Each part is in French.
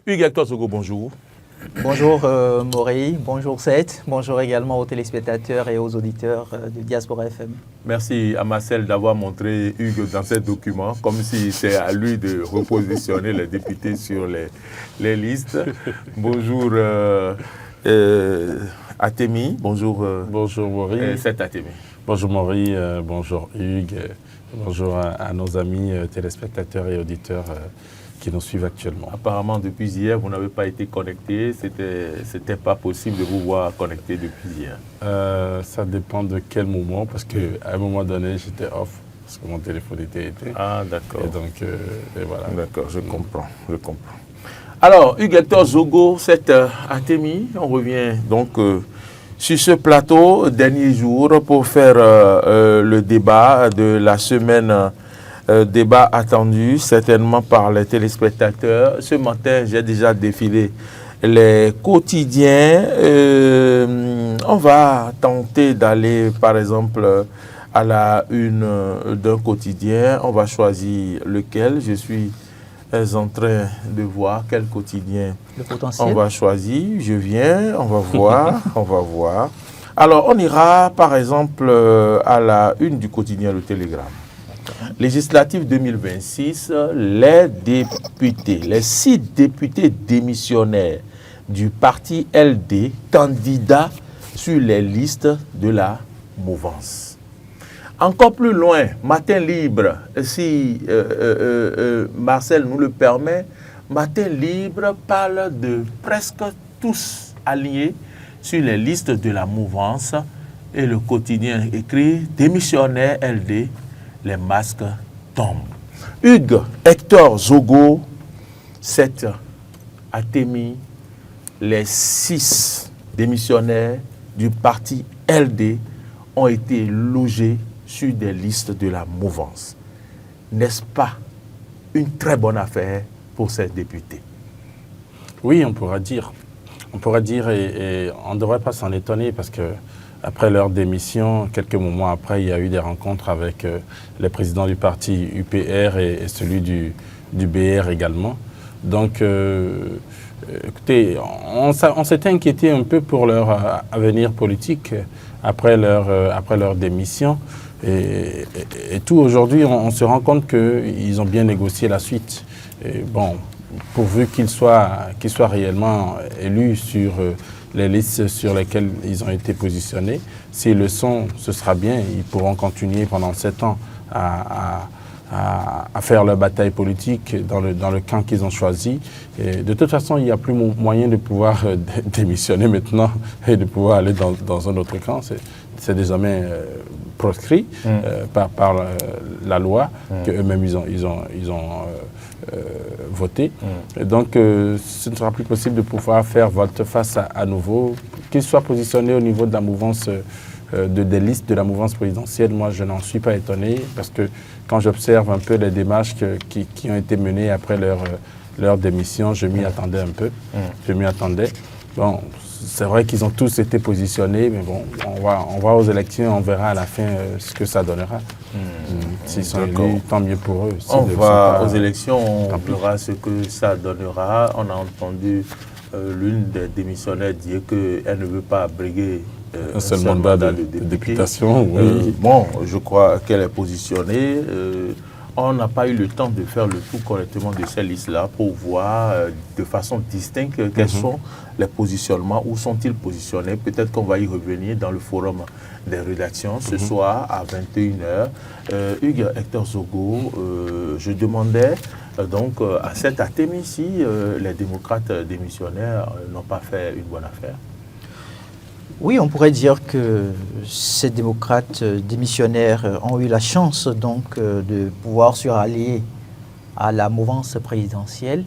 Hugues-Hector Zogo, bonjour. Bonjour Morey, bonjour Seth, bonjour également aux téléspectateurs et aux auditeurs de Diaspora FM. Merci à Marcel d'avoir montré Hugues dans ces documents, comme si c'est à lui de repositionner les députés sur les listes. Bonjour Atemi, bonjour. Bonjour Morey. Seth Atemi. Bonjour Morey, bonjour Hugues, bonjour à nos amis téléspectateurs et auditeurs qui nous suivent actuellement. Apparemment, depuis hier, vous n'avez pas été connecté. C'était pas possible de vous voir connecté depuis hier. Ça dépend de quel moment, parce qu'à un moment donné, j'étais off, parce que mon téléphone était éteint. Ah, d'accord. Et donc, et voilà. D'accord, je comprends. Alors, Hugues-Hector Zogo, Seth Atemi, on revient donc sur ce plateau, dernier jour, pour faire le débat de la semaine. Débat attendu certainement par les téléspectateurs. Ce matin, j'ai déjà défilé les quotidiens. On va tenter d'aller, par exemple, à la une d'un quotidien. On va choisir lequel. Je suis en train de voir quel quotidien on va choisir. Je viens, on va voir, on va voir. Alors, on ira, par exemple, à la une du quotidien Le Télégramme. Législative 2026, les députés, les 6 députés démissionnaires du parti LD, candidats sur les listes de la mouvance. Encore plus loin, Matin Libre, si Marcel nous le permet, Matin Libre parle de presque tous alignés sur les listes de la mouvance et le quotidien écrit « Démissionnaire LD ». Les masques tombent. Hugues-Hector Zogo, Seth Atemi, les 6 démissionnaires du parti LD ont été logés sur des listes de la mouvance. N'est-ce pas une très bonne affaire pour ces députés? Oui, on pourra dire. On pourra dire et on ne devrait pas s'en étonner parce que après leur démission, quelques moments après, il y a eu des rencontres avec les présidents du parti UPR et celui du BR également. Donc, écoutez, on s'était inquiété un peu pour leur avenir politique après leur démission. Et tout aujourd'hui, on se rend compte qu'ils ont bien négocié la suite. Et bon, pourvu qu'ils soient réellement élus sur les listes sur lesquelles ils ont été positionnés. S'ils le sont, ce sera bien. Ils pourront continuer pendant 7 ans à faire leur bataille politique dans le camp qu'ils ont choisi. Et de toute façon, il n'y a plus moyen de pouvoir démissionner maintenant et de pouvoir aller dans un autre camp. C'est désormais proscrit par la loi qu'eux-mêmes ils ont voté. Et donc, ce ne sera plus possible de pouvoir faire volte-face à nouveau. Qu'ils soient positionnés au niveau de la mouvance, des listes de la mouvance présidentielle, moi, je n'en suis pas étonné parce que quand j'observe un peu les démarches qui ont été menées après leur démission, je m'y attendais un peu. Je m'y attendais. Bon, c'est vrai qu'ils ont tous été positionnés, mais bon, on va aux élections, on verra à la fin ce que ça donnera. S'ils sont élus, tant mieux pour eux. On va aux élections, on verra ce que ça donnera. On a entendu l'une des démissionnaires dire qu'elle ne veut pas briguer un seul mandat de députation. Oui. Bon, je crois qu'elle est positionnée. On n'a pas eu le temps de faire le tour correctement de ces listes-là pour voir de façon distincte quels sont les positionnements, où sont-ils positionnés. Peut-être qu'on va y revenir dans le forum des rédactions ce soir à 21h. Hugues-Hector Zogo, je demandais donc à Seth Atemi si les démocrates démissionnaires n'ont pas fait une bonne affaire. Oui, on pourrait dire que ces démocrates démissionnaires ont eu la chance donc de pouvoir se rallier à la mouvance présidentielle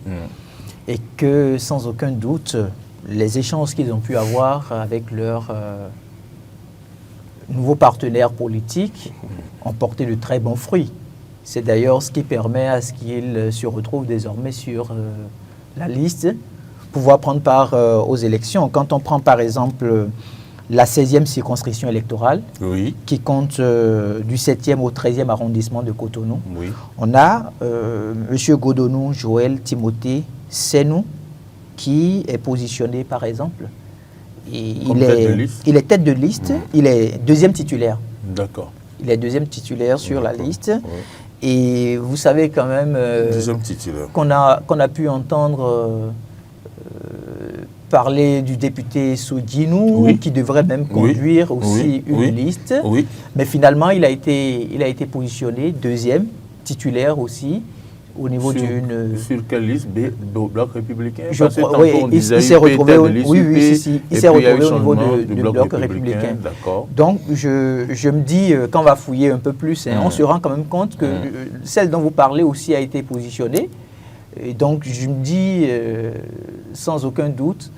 et que sans aucun doute, les échanges qu'ils ont pu avoir avec leurs nouveaux partenaires politiques ont porté de très bons fruits. C'est d'ailleurs ce qui permet à ce qu'ils se retrouvent désormais sur la liste, pouvoir prendre part aux élections. Quand on prend par exemple la 16e circonscription électorale, qui compte du 7e au 13e arrondissement de Cotonou, on a M. Godonou Joël Timothée Senou, qui est positionné, par exemple. Et Comme tête de liste. il est tête de liste, il est deuxième titulaire. D'accord. Il est deuxième titulaire sur la liste. Ouais. Et vous savez quand même Deuxième titulaire. qu'on a pu entendre parler du député Soudjinou, Oui. qui devrait même conduire aussi une Oui. liste. Oui. Mais finalement, il a été positionné deuxième titulaire aussi au niveau d'une... Sur quelle liste? Bloc républicain? Je Parce que crois- tantôt, oui, on il disait s'est UP, retrouvé tête au- de liste oui, UP, oui, si, il et s'est puis il y a eu retrouvé au niveau changement du bloc républicain. D'accord. Donc, je me dis, quand on va fouiller un peu plus, on se rend quand même compte que celle dont vous parlez aussi a été positionnée. Et donc, je me dis, sans aucun doute,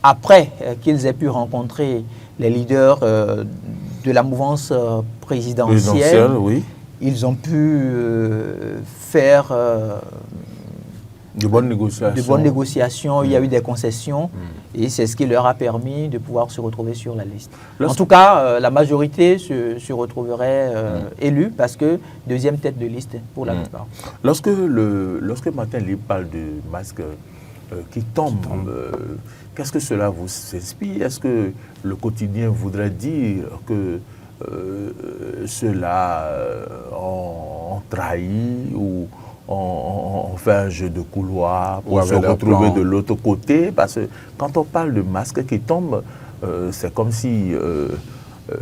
après qu'ils aient pu rencontrer les leaders de la mouvance présidentielle, Oui. ils ont pu faire De bonnes négociations. de bonnes négociations, il y a eu des concessions, et c'est ce qui leur a permis de pouvoir se retrouver sur la liste. En tout cas, la majorité se retrouverait élue parce que deuxième tête de liste pour la plupart. Lorsque Martin Libre parle de masques qui tombent, qu'est-ce que cela vous inspire? Est-ce que le quotidien voudrait dire que ceux-là ont trahi ou on fait un jeu de couloir pour se retrouver de l'autre côté? Parce que quand on parle de masques qui tombent, c'est comme si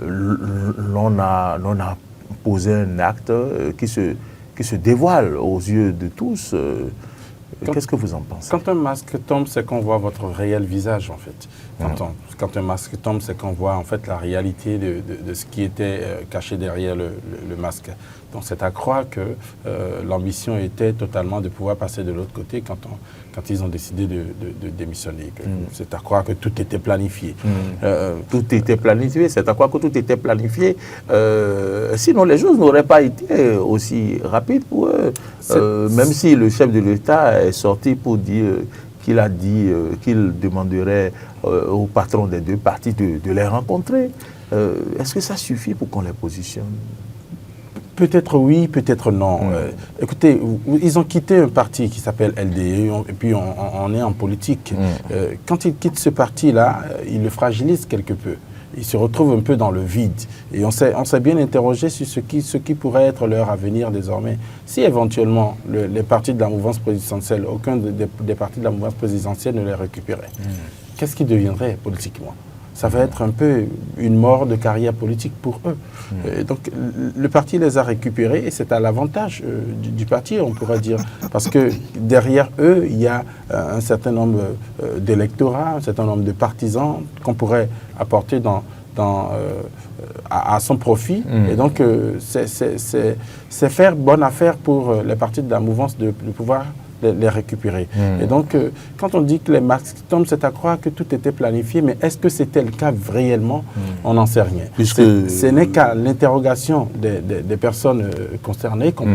l'on a posé un acte qui se dévoile aux yeux de tous. Qu'est-ce que vous en pensez? Quand un masque tombe, c'est qu'on voit votre réel visage, en fait. Quand un masque tombe, c'est qu'on voit en fait la réalité de ce qui était caché derrière le masque. Donc c'est à croire que l'ambition était totalement de pouvoir passer de l'autre côté quand ils ont décidé de démissionner. C'est à croire que tout était planifié. Tout était planifié, c'est à croire que tout était planifié. Sinon les choses n'auraient pas été aussi rapides pour eux. Même si le chef de l'État est sorti pour dire qu'il a dit qu'il demanderait au patron des deux partis de les rencontrer. Est-ce que ça suffit pour qu'on les positionne? Peut-être oui, peut-être non. Écoutez, ils ont quitté un parti qui s'appelle LDE, et puis on est en politique. Quand ils quittent ce parti-là, ils le fragilisent quelque peu. Ils se retrouvent un peu dans le vide. Et on s'est bien interrogé sur ce qui pourrait être leur avenir désormais. Si éventuellement les partis de la mouvance présidentielle, aucun des partis de la mouvance présidentielle ne les récupérait, qu'est-ce qui deviendrait politiquement? Ça va être un peu une mort de carrière politique pour eux. Donc le parti les a récupérés et c'est à l'avantage du parti, on pourrait dire. Parce que derrière eux, il y a un certain nombre d'électorats, un certain nombre de partisans qu'on pourrait apporter à son profit. Et donc c'est faire bonne affaire pour les partis de la mouvance de pouvoir les récupérer. Et donc, quand on dit que les masques tombent, c'est à croire que tout était planifié, mais est-ce que c'était le cas réellement? On n'en sait rien. Ce n'est qu'à l'interrogation des personnes concernées qu'on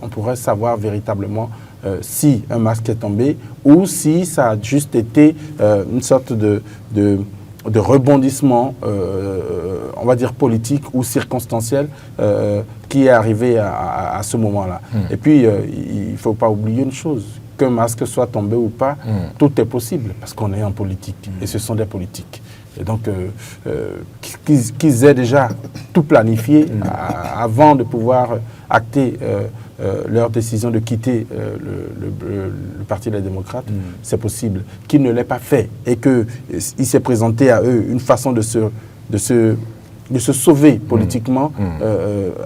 pourrait savoir véritablement si un masque est tombé ou si ça a juste été une sorte de rebondissement, on va dire politique ou circonstanciel, qui est arrivé à ce moment-là. Et puis, il ne faut pas oublier une chose, qu'un masque soit tombé ou pas, tout est possible, parce qu'on est en politique, et ce sont des politiques. Et donc, qu'ils aient déjà tout planifié avant de pouvoir acter leur décision de quitter le Parti des démocrates, c'est possible. Qu'ils ne l'aient pas fait et qu'il s'est présenté à eux une façon de se sauver politiquement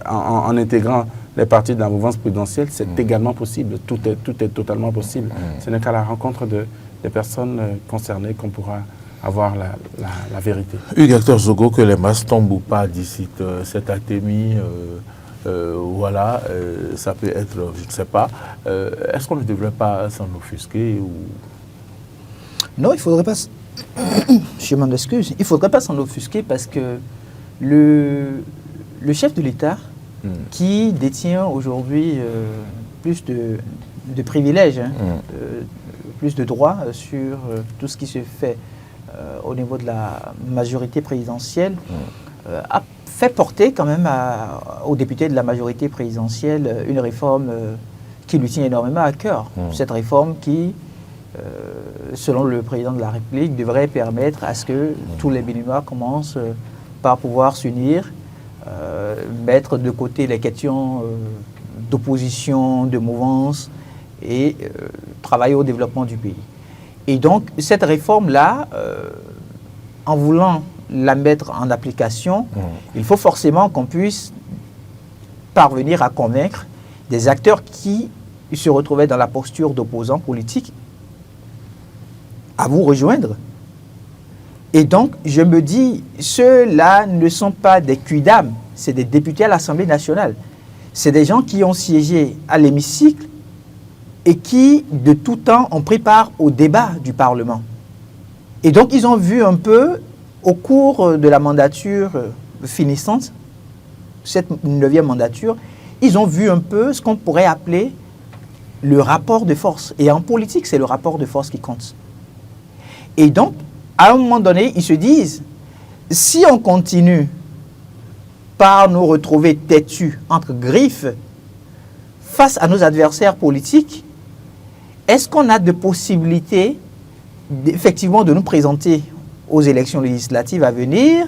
en intégrant les partis de la mouvance présidentielle, c'est également possible. Tout est totalement possible. Ce n'est qu'à la rencontre des personnes concernées qu'on pourra avoir la vérité. Hugues Zogo, que les masques tombent ou pas d'ici cet Artémis, voilà, ça peut être, je ne sais pas. Est-ce qu'on ne devrait pas s'en offusquer ou... Non, il ne faudrait pas... Je m'en excuse. Il ne faudrait pas s'en offusquer parce que le chef de l'État, qui détient aujourd'hui plus de privilèges, plus de droits sur tout ce qui se fait au niveau de la majorité présidentielle, a fait porter quand même aux députés de la majorité présidentielle une réforme qui lui tient énormément à cœur. Cette réforme qui selon le président de la République, devrait permettre à ce que tous les Béninois commencent par pouvoir s'unir, mettre de côté les questions d'opposition, de mouvance et travailler au développement du pays. Et donc, cette réforme-là, en voulant la mettre en application, il faut forcément qu'on puisse parvenir à convaincre des acteurs qui se retrouvaient dans la posture d'opposants politiques à vous rejoindre. Et donc, je me dis, ceux-là ne sont pas des cuits-d'âme, c'est des députés à l'Assemblée nationale. C'est des gens qui ont siégé à l'hémicycle et qui, de tout temps, ont pris part au débat du Parlement. Et donc, ils ont vu un peu, au cours de la mandature finissante, cette 9e mandature, ils ont vu un peu ce qu'on pourrait appeler le rapport de force. Et en politique, c'est le rapport de force qui compte. Et donc, à un moment donné, ils se disent, si on continue par nous retrouver têtus entre griffes face à nos adversaires politiques, est-ce qu'on a de possibilités effectivement de nous présenter aux élections législatives à venir?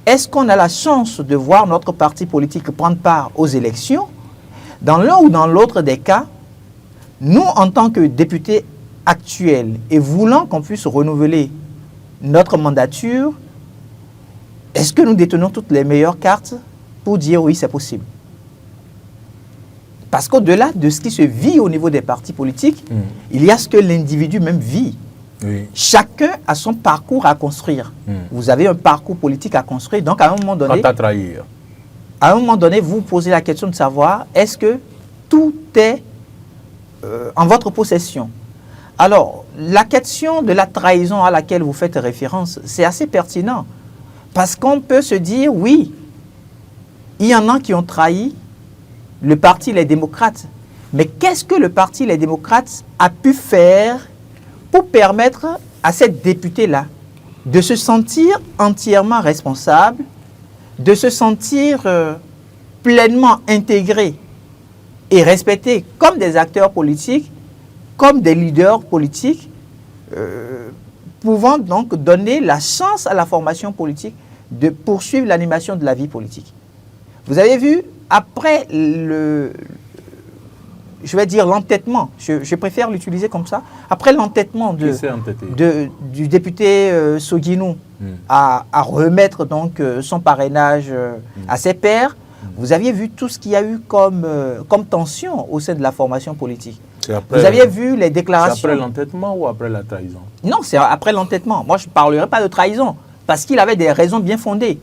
Est-ce qu'on a la chance de voir notre parti politique prendre part aux élections? Dans l'un ou dans l'autre des cas, nous, en tant que députés actuels et voulant qu'on puisse renouveler notre mandature, est-ce que nous détenons toutes les meilleures cartes pour dire oui, c'est possible? Parce qu'au-delà de ce qui se vit au niveau des partis politiques, il y a ce que l'individu même vit. Oui. Chacun a son parcours à construire. Vous avez un parcours politique à construire, donc à un moment donné, vous posez la question de savoir, est-ce que tout est en votre possession? Alors, la question de la trahison à laquelle vous faites référence, c'est assez pertinent. Parce qu'on peut se dire, oui, il y en a qui ont trahi le Parti Les Démocrates. Mais qu'est-ce que le Parti Les Démocrates a pu faire pour permettre à cette députée-là de se sentir entièrement responsable, de se sentir pleinement intégrée et respectée comme des acteurs politiques, comme des leaders politiques, pouvant donc donner la chance à la formation politique de poursuivre l'animation de la vie politique. Vous avez vu, après l'entêtement, je préfère l'utiliser comme ça, après l'entêtement du député Soguinou à remettre donc son parrainage à ses pairs, vous aviez vu tout ce qu'il y a eu comme tension au sein de la formation politique. Vous aviez vu les déclarations. C'est après l'entêtement ou après la trahison? Non, c'est après l'entêtement. Moi, je ne parlerai pas de trahison, parce qu'il avait des raisons bien fondées.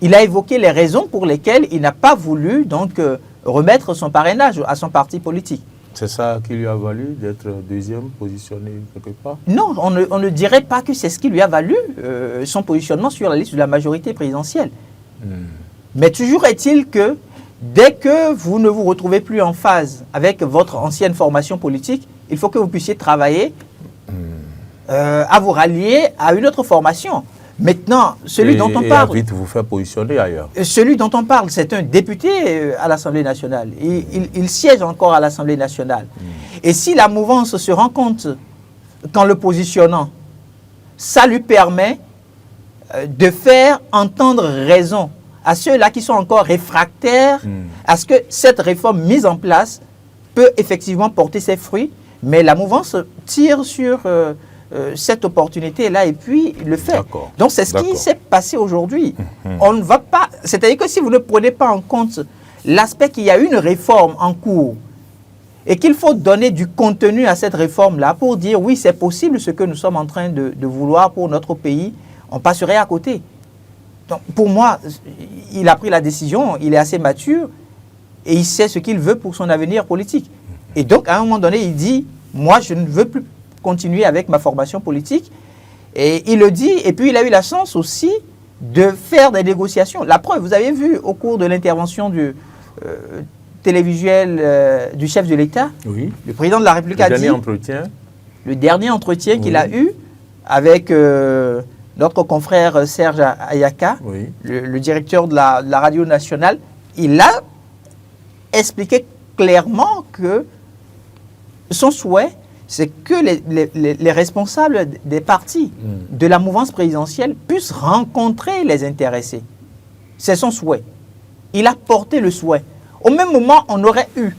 Il a évoqué les raisons pour lesquelles il n'a pas voulu donc remettre son parrainage à son parti politique. C'est ça qui lui a valu d'être deuxième positionné quelque part? Non, on ne dirait pas que c'est ce qui lui a valu son positionnement sur la liste de la majorité présidentielle. Mais toujours est-il que dès que vous ne vous retrouvez plus en phase avec votre ancienne formation politique, il faut que vous puissiez travailler à vous rallier à une autre formation. Maintenant, celui dont on parle... vite vous faire positionner ailleurs. Celui dont on parle, c'est un député à l'Assemblée nationale. Il siège encore à l'Assemblée nationale. Et si la mouvance se rend compte qu'en le positionnant, ça lui permet de faire entendre raison à ceux-là qui sont encore réfractaires à ce que cette réforme mise en place peut effectivement porter ses fruits, mais la mouvance tire sur cette opportunité-là et puis le fait. Donc c'est ce qui s'est passé aujourd'hui. On ne va pas, c'est-à-dire que si vous ne prenez pas en compte l'aspect qu'il y a une réforme en cours et qu'il faut donner du contenu à cette réforme-là pour dire oui, c'est possible ce que nous sommes en train de vouloir pour notre pays, on passerait à côté. Donc, pour moi, il a pris la décision, il est assez mature et il sait ce qu'il veut pour son avenir politique. Et donc, à un moment donné, il dit, moi, je ne veux plus continuer avec ma formation politique. Et il le dit, et puis il a eu la chance aussi de faire des négociations. La preuve, vous avez vu au cours de l'intervention du télévisuel du chef de l'État, le président de la République a dit... Le dernier entretien qu'il a eu avec... notre confrère Serge Ayaka, le directeur de la radio nationale, il a expliqué clairement que son souhait, c'est que les responsables des partis de la mouvance présidentielle puissent rencontrer les intéressés. C'est son souhait. Il a porté le souhait. Au même moment, on aurait eu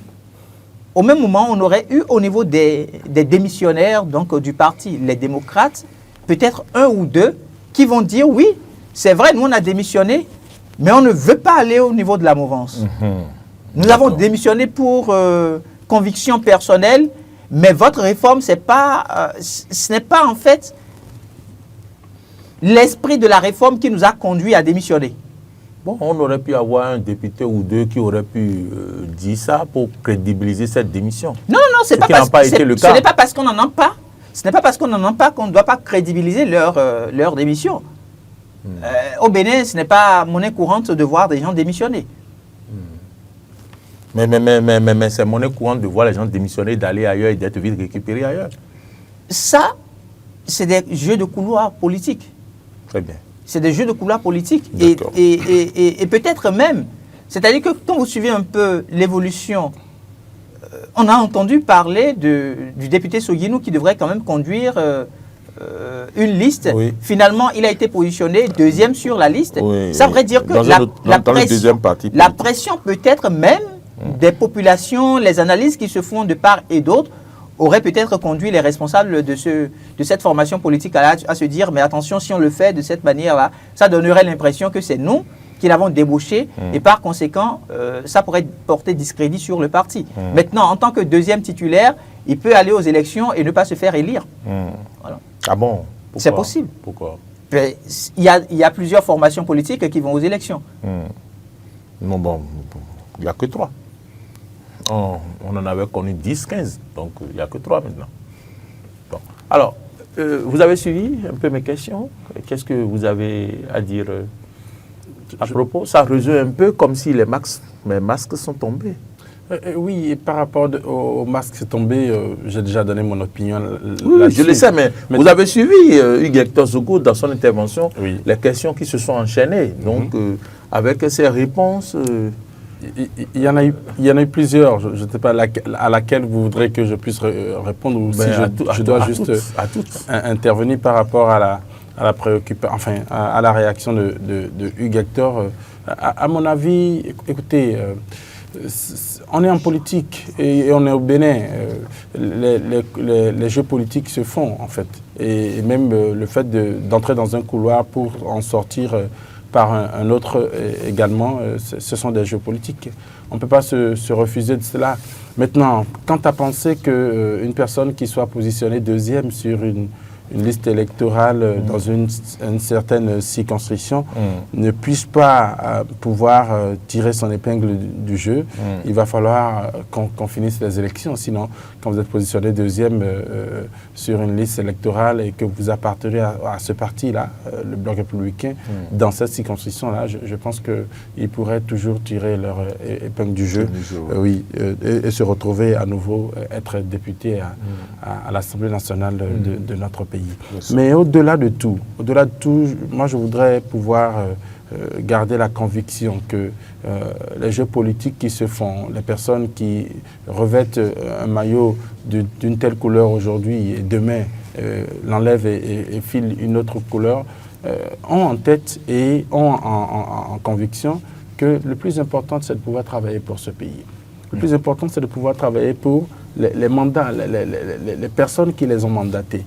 au niveau des démissionnaires donc, du parti, les démocrates, peut-être un ou deux qui vont dire oui, c'est vrai, nous on a démissionné, mais on ne veut pas aller au niveau de la mouvance. Nous avons démissionné pour conviction personnelle, mais votre réforme, ce n'est pas en fait l'esprit de la réforme qui nous a conduit à démissionner. Bon, on aurait pu avoir un député ou deux qui aurait pu dire ça pour crédibiliser cette démission. Non, ce n'est pas parce qu'on n'en a pas. Ce n'est pas parce qu'on n'en a pas qu'on ne doit pas crédibiliser leur démission. Au Bénin, ce n'est pas monnaie courante de voir des gens démissionner. Mais c'est monnaie courante de voir les gens démissionner, d'aller ailleurs et d'être vite récupérés ailleurs. Ça, c'est des jeux de couloir politiques. Très bien. C'est des jeux de couloir politiques. Et peut-être même, c'est-à-dire que quand vous suivez un peu l'évolution, on a entendu parler du député Soguinou qui devrait quand même conduire une liste. Oui. Finalement, il a été positionné deuxième sur la liste. Oui, ça voudrait dire que la pression peut-être même des populations, les analyses qui se font de part et d'autre, aurait peut-être conduit les responsables de cette formation politique à se dire, mais attention, si on le fait de cette manière-là, ça donnerait l'impression que c'est nous qui l'avons débauché et par conséquent, ça pourrait porter discrédit sur le parti. Maintenant, en tant que deuxième titulaire, il peut aller aux élections et ne pas se faire élire. Voilà. Ah bon? C'est possible. Pourquoi? Il y a plusieurs formations politiques qui vont aux élections. Non, bon, il n'y a que 3. On en avait connu 10, 15, donc il n'y a que 3 maintenant. Bon. Alors, vous avez suivi un peu mes questions. Qu'est-ce que vous avez à dire à propos? Ça rejoint un peu comme si mes masques sont tombés. Oui, et par rapport aux masques tombés, j'ai déjà donné mon opinion oui, je le sais, mais vous avez suivi Hugues Zogo dans son intervention, les questions qui se sont enchaînées. Donc, avec ses réponses... Il y en a eu plusieurs. Je ne sais pas à laquelle vous voudrez que je puisse répondre ou si je dois juste intervenir par rapport à la préoccupation, enfin à la réaction de Hugues Hector. À mon avis, écoutez, on est en politique et on est au Bénin. Les jeux politiques se font en fait. Et même le fait d'entrer dans un couloir pour en sortir par un autre également, ce sont des jeux politiques. On ne peut pas se refuser de cela. Maintenant, quant à penser qu'une personne qui soit positionnée deuxième sur une liste électorale dans une certaine circonscription ne puisse pas pouvoir tirer son épingle du jeu, il va falloir qu'on finisse les élections. Sinon, quand vous êtes positionné deuxième sur une liste électorale et que vous appartenez à ce parti-là, le Bloc républicain, dans cette circonscription-là, je pense qu'ils pourraient toujours tirer leur épingle du jeu, et se retrouver à nouveau être député à l'Assemblée nationale de notre pays. Mais au-delà de tout, moi je voudrais pouvoir garder la conviction que les jeux politiques qui se font, les personnes qui revêtent un maillot d'une telle couleur aujourd'hui et demain l'enlèvent et filent une autre couleur, ont en tête et ont en conviction que le plus important c'est de pouvoir travailler pour ce pays. Le plus important c'est de pouvoir travailler pour les mandats, les personnes qui les ont mandatés,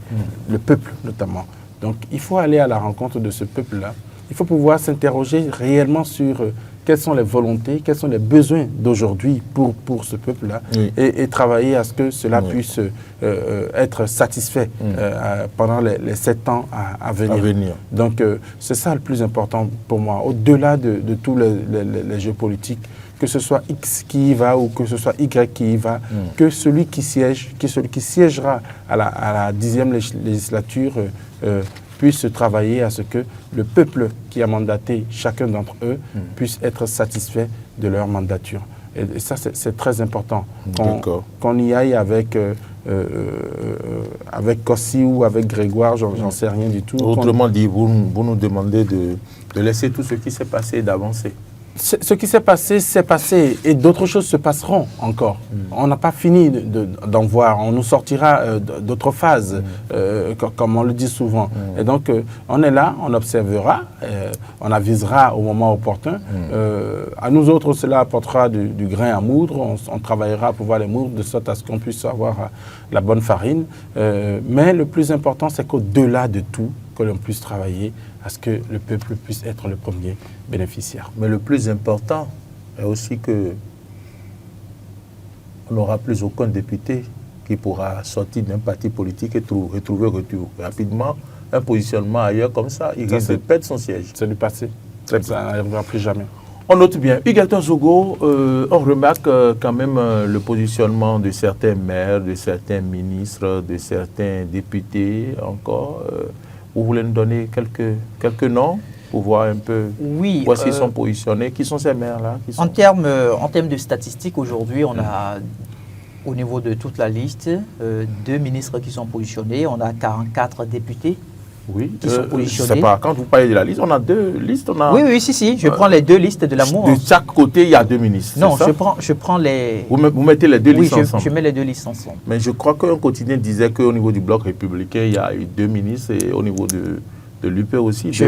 le peuple notamment. Donc il faut aller à la rencontre de ce peuple-là. Il faut pouvoir s'interroger réellement sur quelles sont les volontés, quels sont les besoins d'aujourd'hui pour ce peuple-là et travailler à ce que cela puisse être satisfait pendant les 7 ans à venir. Donc c'est ça le plus important pour moi. Au-delà de tous les jeux politiques, que ce soit X qui y va ou que ce soit Y qui y va, que celui qui siégera à la 10e législature puisse travailler à ce que le peuple qui a mandaté chacun d'entre eux puisse être satisfait de leur mandature. Et ça, c'est très important. Qu'on y aille avec Kossi ou avec Grégoire, j'en sais rien du tout. Autrement dit, vous nous demandez de laisser tout ce qui s'est passé et d'avancer. Ce qui s'est passé et d'autres choses se passeront encore. On n'a pas fini d'en voir. On nous sortira d'autres phases, comme on le dit souvent. Et donc, on est là, on observera, on avisera au moment opportun. À nous autres, cela apportera du grain à moudre. On travaillera pour pouvoir les moudre de sorte à ce qu'on puisse avoir la bonne farine. Mais le plus important, c'est qu'au-delà de tout, que l'on puisse travailler à ce que le peuple puisse être le premier bénéficiaire. Mais le plus important est aussi que on n'aura plus aucun député qui pourra sortir d'un parti politique et trouver rapidement un positionnement ailleurs comme ça. Il risque de perdre son siège. C'est du passé. Ça n'arrivera plus jamais. On note bien. Hugues Zogo, on remarque quand même le positionnement de certains maires, de certains ministres, de certains députés encore. Vous voulez nous donner quelques noms pour voir un peu où ils sont positionnés? Qui sont ces maires-là? En termes de statistiques, aujourd'hui, on a, au niveau de toute la liste, 2 ministres qui sont positionnés. On a 44 députés qui sont positionnés. Je sais pas, quand vous parlez de la liste, on a 2 listes. Oui, si. Je prends les 2 listes de l'amour. De chaque côté, il y a 2 ministres. Non, je prends les... Vous mettez les 2 listes ensemble? Oui, je mets les 2 listes ensemble. Mais je crois qu'un quotidien disait qu'au niveau du bloc républicain, il y a eu 2 ministres et au niveau de l'UP aussi. Je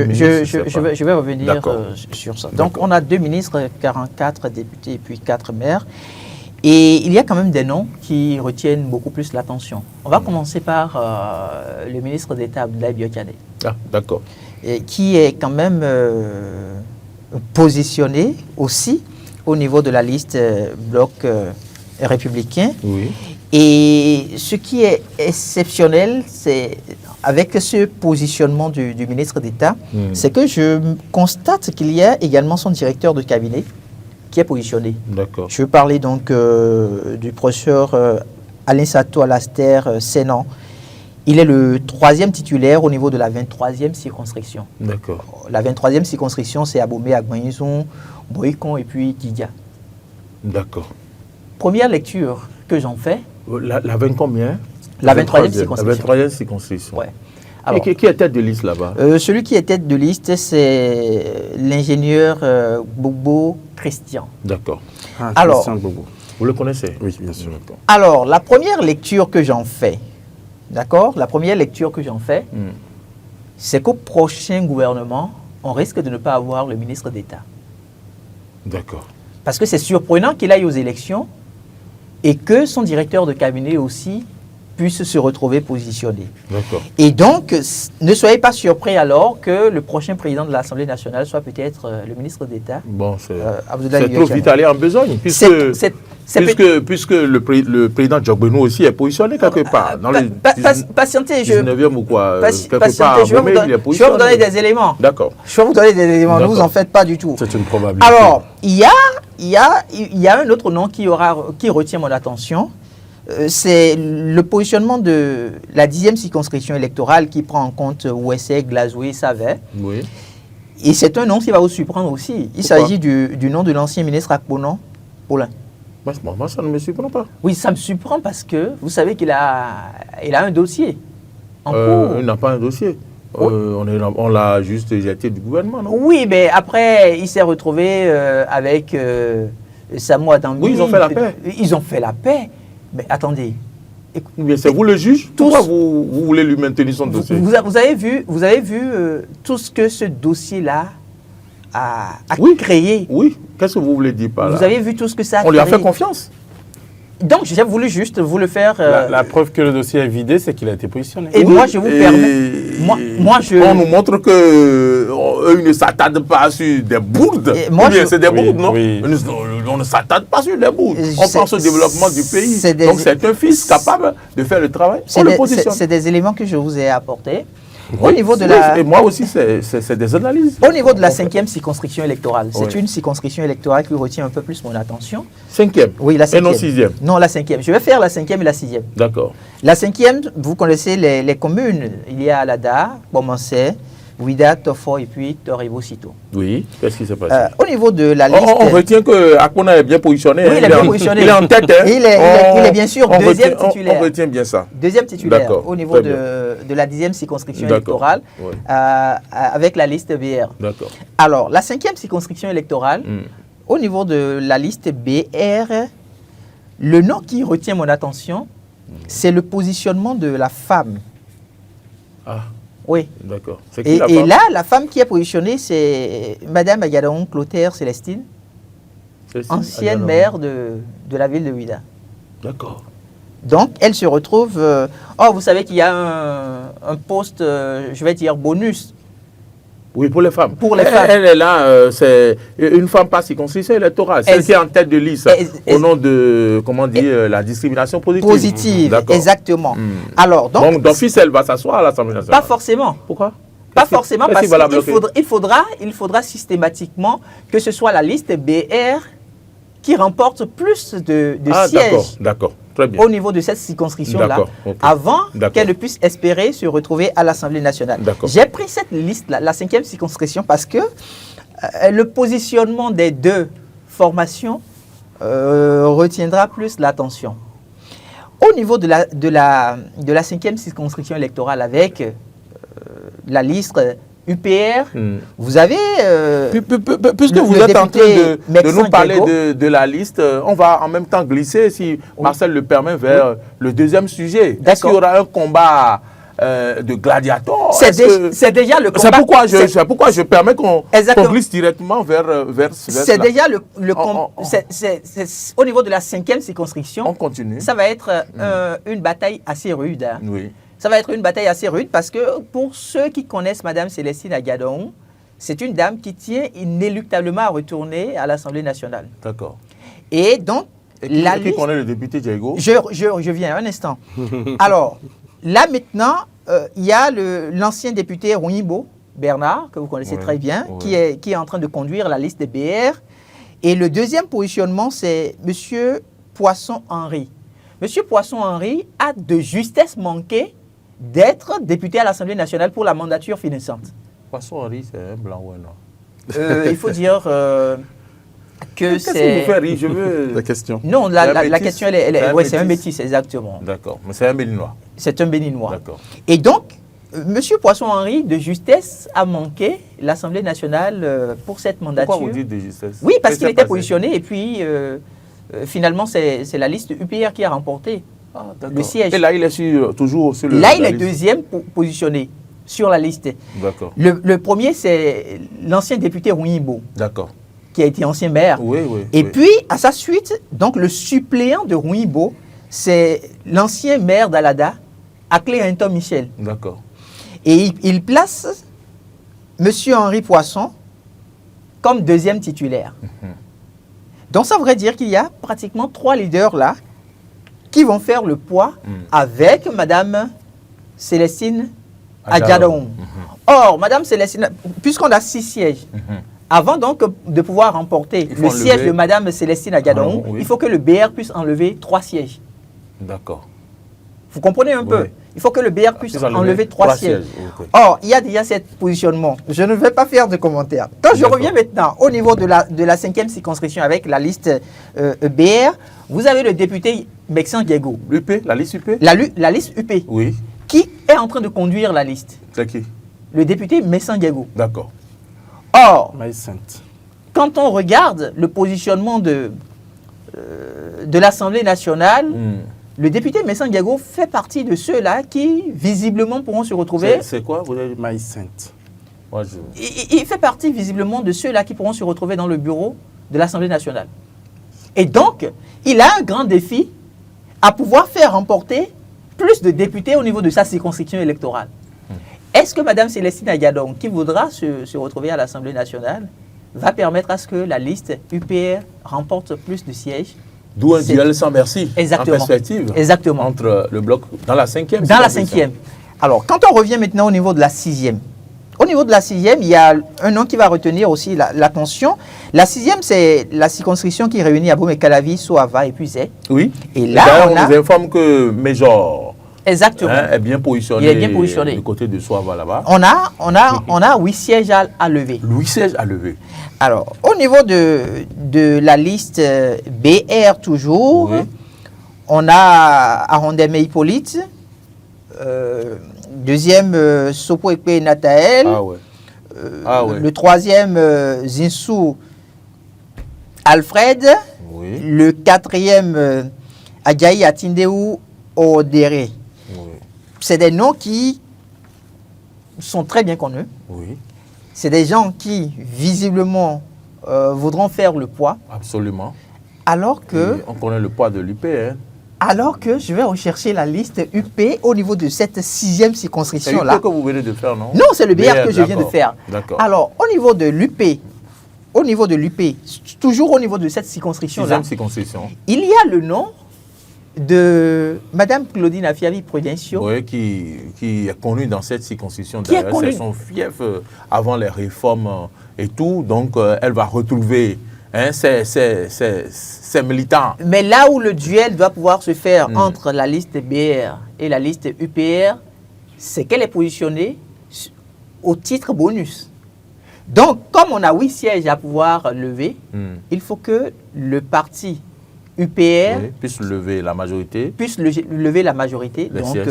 vais revenir sur ça. Donc, on a 2 ministres, 44 députés et puis 4 maires. Et il y a quand même des noms qui retiennent beaucoup plus l'attention. On va commencer par le ministre d'État Abdoulaye Biokane. Ah, d'accord. Qui est quand même positionné aussi au niveau de la liste bloc républicain. Oui. Et ce qui est exceptionnel, c'est avec ce positionnement du ministre d'État, c'est que je constate qu'il y a également son directeur de cabinet qui est positionné. D'accord. Je veux parler donc du professeur Alain Sato Alaster Sénan. Il est le 3e titulaire au niveau de la 23e circonscription. D'accord. La 23e circonscription, c'est Abomey, Agbanizon, Boïkon et puis Didia. D'accord. Première lecture que j'en fais. La 20 combien? La 23e circonscription. La 23e circonscription. Ouais. Alors, qui est tête de liste là-bas? Celui qui est tête de liste, c'est l'ingénieur Bobo Christian. D'accord. Alors, Christian Bobo. Vous le connaissez? Oui, bien sûr. Alors, la première lecture que j'en fais, d'accord? La première lecture que j'en fais, c'est qu'au prochain gouvernement, on risque de ne pas avoir le ministre d'État. D'accord. Parce que c'est surprenant qu'il aille aux élections et que son directeur de cabinet aussi puisse se retrouver positionné. D'accord. Et donc, ne soyez pas surpris alors que le prochain président de l'Assemblée nationale soit peut-être le ministre d'État. Bon, c'est Abdoulaye trop vite aller en besogne, puisque le président Djogbenou aussi est positionné quelque part. Dans les patientez, 19e ou quoi, quelque part, je vais vous donner des éléments. D'accord. Je vais vous donner des éléments, ne vous en faites pas du tout. C'est une probabilité. Alors, il y a un autre nom qui retient mon attention. C'est le positionnement de la 10e circonscription électorale qui prend en compte Ouessé, Glazoué, Savet. Oui. Et c'est un nom qui va vous surprendre aussi. Il s'agit du nom de l'ancien ministre Akponon Paulin. Moi, ça ne me surprend pas. Oui, ça me surprend parce que vous savez qu'il a un dossier en cours. Il n'a pas un dossier. On l'a juste jeté du gouvernement, non? Oui, mais après, il s'est retrouvé avec Samou Adambi. Oui, ils ont fait la paix. Ils ont fait la paix. Mais attendez. C'est vous le juge? Pourquoi vous voulez lui maintenir son dossier? Vous avez vu tout ce que ce dossier-là a créé. Oui. Qu'est-ce que vous voulez dire par là? Vous avez vu tout ce que ça a créé. On lui a fait confiance. Donc, j'ai voulu juste vous le faire... La preuve que le dossier est vidé, c'est qu'il a été positionné. Et oui, moi, je vous permets... On nous montre qu'eux, ils ne s'attardent pas sur des bourdes. C'est des bourdes, non? Oui. On ne s'attarde pas sur des bourdes. On pense au développement du pays. Donc, c'est un fils capable de faire le travail. On le positionne. C'est des éléments que je vous ai apportés. Oui, au niveau de et moi aussi, c'est des analyses. Au niveau de la 5e circonscription électorale, c'est une circonscription électorale qui retient un peu plus mon attention. 5e? Oui, la 5e. Et non 6e? Non, la 5e. Je vais faire la 5e et la 6e. D'accord. La 5e, vous connaissez les communes. Il y a Alada, Bomansé, Ouida, Tofo et puis Toribo Sito. Oui, qu'est-ce qui s'est passé? Au niveau de la liste... On retient que Akpona est bien positionné. Oui, il est bien positionné. Il est en tête. Hein. Il est bien sûr deuxième titulaire. On retient bien ça. Deuxième titulaire au niveau de la 10e circonscription électorale avec la liste BR. D'accord. Alors, la 5e circonscription électorale, au niveau de la liste BR, le nom qui retient mon attention, c'est le positionnement de la femme. Ah. Oui. D'accord. Et là, la femme qui est positionnée, c'est Madame Agadon Clotaire Célestine, ancienne maire de la ville de Ouida. D'accord. Donc, elle se retrouve... vous savez qu'il y a un poste, je vais dire, bonus. Oui, pour les femmes. Pour les femmes. Elle est là, c'est une femme pas circonscription électorale. Celle qui est en tête de liste au nom de, comment dire, la discrimination positive. Positive, exactement. Alors, donc d'office, elle va s'asseoir à l'Assemblée nationale. Pas forcément. Pourquoi? Pas forcément, parce qu'il faudra systématiquement que ce soit la liste BR qui remporte plus de sièges. D'accord. Très bien. Au niveau de cette circonscription-là, avant qu'elle ne puisse espérer se retrouver à l'Assemblée nationale. J'ai pris cette liste-là, la 5e circonscription, parce que le positionnement des deux formations retiendra plus l'attention. Au niveau de la 5e circonscription électorale avec la liste UPR, vous avez... puisque vous êtes en train de nous parler de la liste, on va en même temps glisser, si Marcel le permet, vers le deuxième sujet. Est-ce qu'il y aura un combat de gladiateurs? C'est déjà le combat. C'est pourquoi je permets qu'on glisse directement vers c'est déjà le combat. Au niveau de la 5e circonscription, on continue. Ça va être une bataille assez rude. Hein. Oui. Ça va être une bataille assez rude parce que pour ceux qui connaissent Mme Célestine Agadon, c'est une dame qui tient inéluctablement à retourner à l'Assemblée nationale. D'accord. Et donc, qui connaît le député Diego? Je viens un instant. Alors, là maintenant, il y a l'ancien député Rouimbo, Bernard, que vous connaissez très bien, qui est en train de conduire la liste des BR. Et le deuxième positionnement, c'est M. Poisson-Henri. M. Poisson-Henri a de justesse manqué d'être député à l'Assemblée nationale pour la mandature finissante. Poisson-Henri, c'est un blanc ou un noir? Il faut dire que c'est... Qu'est-ce qui vous fait rire? Je veux... La question. Non, la question, c'est un métis, exactement. D'accord, mais c'est un béninois. C'est un béninois. D'accord. Et donc, M. Poisson-Henri, de justesse, a manqué l'Assemblée nationale pour cette mandature. Pourquoi vous dites de justesse? Oui, parce qu'il était positionné et puis... finalement, c'est la liste UPR qui a remporté le siège. Et là, il est toujours sur le... Là, il est deuxième positionné sur la liste. D'accord. Le premier, c'est l'ancien député Rouimbo. D'accord. Qui a été ancien maire. Oui. Et puis, à sa suite, donc le suppléant de Rouimbo, c'est l'ancien maire d'Alada, Aclé Hinton Michel. D'accord. Et il place M. Henri Poisson comme deuxième titulaire. Donc, ça voudrait dire qu'il y a pratiquement 3 leaders là qui vont faire le poids avec Mme Célestine Agadon. Or, Mme Célestine, puisqu'on a 6 sièges, avant donc de pouvoir remporter le siège de Mme Célestine Agadon, il faut que le BR puisse enlever 3 sièges. D'accord. Vous comprenez un peu? Il faut que le BR puisse enlever 3 sièges. Or, il y a déjà ce positionnement. Je ne vais pas faire de commentaires. Quand je reviens maintenant au niveau de la 5e circonscription avec la liste BR, vous avez le député Mexan Diego. L'UP, la liste UP? La liste UP. Oui. Qui est en train de conduire la liste? C'est qui? Le député Mexan Diego. D'accord. Or, quand on regarde le positionnement de l'Assemblée nationale, le député Mexan Diego fait partie de ceux-là qui, visiblement, pourront se retrouver... C'est quoi? Vous avez Maïs Sainte. Il fait partie, visiblement, de ceux-là qui pourront se retrouver dans le bureau de l'Assemblée nationale. Et donc, il a un grand défi à pouvoir faire remporter plus de députés au niveau de sa circonscription électorale. Est-ce que Mme Célestine Agadon, qui voudra se retrouver à l'Assemblée nationale, va permettre à ce que la liste UPR remporte plus de sièges? D'où un duel sans merci, exactement, en perspective, exactement, entre le bloc dans la 5e. Dans la 5e. Alors, quand on revient maintenant au niveau de la 6e, au niveau de la 6e, il y a un nom qui va retenir aussi l'attention. La 6e, c'est la circonscription qui réunit Aboum et Calavi, Soava et puis Zé. Oui. Et là, on nous informe que Major Exactement. Est bien positionné. Il est bien positionné. Du côté de Soava là-bas. On a 8 sièges à lever. 8 sièges à lever. Alors, au niveau de la liste BR toujours, Oui. on a Arondeme Hippolyte, deuxième Sopo Ekpe Natael, le troisième Zinsou Alfred, Oui. le quatrième Adjaï Atindeu Odere. Oui. C'est des noms qui sont très bien connus. Oui. C'est des gens qui, visiblement, voudront faire le poids, Absolument. alors que, Et on connaît le poids de l'UP. Hein. alors que je vais rechercher la liste UP au niveau de cette 6e C'est circonscription-là. l'UP que vous venez de faire, non? Non, c'est le BR que je viens de d'accord. faire. D'accord. Alors, au niveau de l'UP, toujours au niveau de cette circonscription-là, 6e circonscription. il y a le nom de Madame Claudine Afiali Prudencio. Oui, qui est connue dans cette circonscription. Qui est D'ailleurs, connue. c'est son fief avant les réformes et tout. Donc, elle va retrouver ses militants. Mais là où le duel doit pouvoir se faire entre la liste BR et la liste UPR, c'est qu'elle est positionnée au titre bonus. Donc, comme on a 8 sièges à pouvoir lever, il faut que le parti UPR Oui, puisse lever la majorité. puisse lever la majorité. Les Donc, sièges.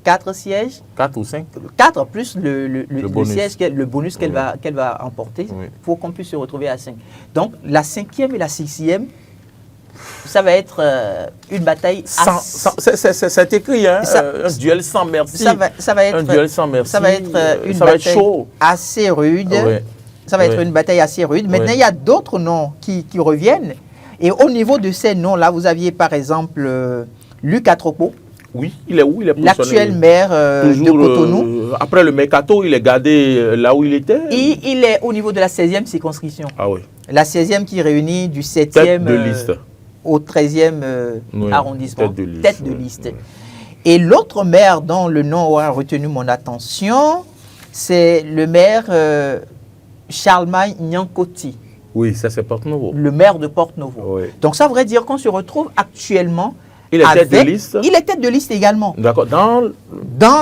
4 sièges, 4 ou 5. 4 plus le bonus. siège, le bonus qu'elle Oui. va emporter Oui. pour qu'on puisse se retrouver à 5. Donc, la 5e et la 6e, ça va être une bataille C'est écrit, hein, un duel sans merci. ça va être, un duel sans merci. ça va être une ça va être bataille chaud. assez rude. Oui. Ça va être Oui. une bataille assez rude. Maintenant, Oui. il y a d'autres noms qui reviennent. Et au niveau de ces noms-là, vous aviez par exemple Luc Atropo, Oui, il est où? Il est positionné l'actuel maire de Cotonou. Après le mercato, il est gardé là où il était. Il est au niveau de la 16e circonscription. Ah oui. La 16e qui réunit du 7e Tête de liste. au 13e Oui, arrondissement. tête de liste, oui. Et l'autre maire dont le nom aura retenu mon attention, c'est le maire Charlemagne Nyankoti, Oui, ça c'est Porte-Nouveau. le maire de Porte-Nouveau. Oui. Donc ça voudrait dire qu'on se retrouve actuellement. Il est tête de liste. Il est tête de liste également. D'accord. Dans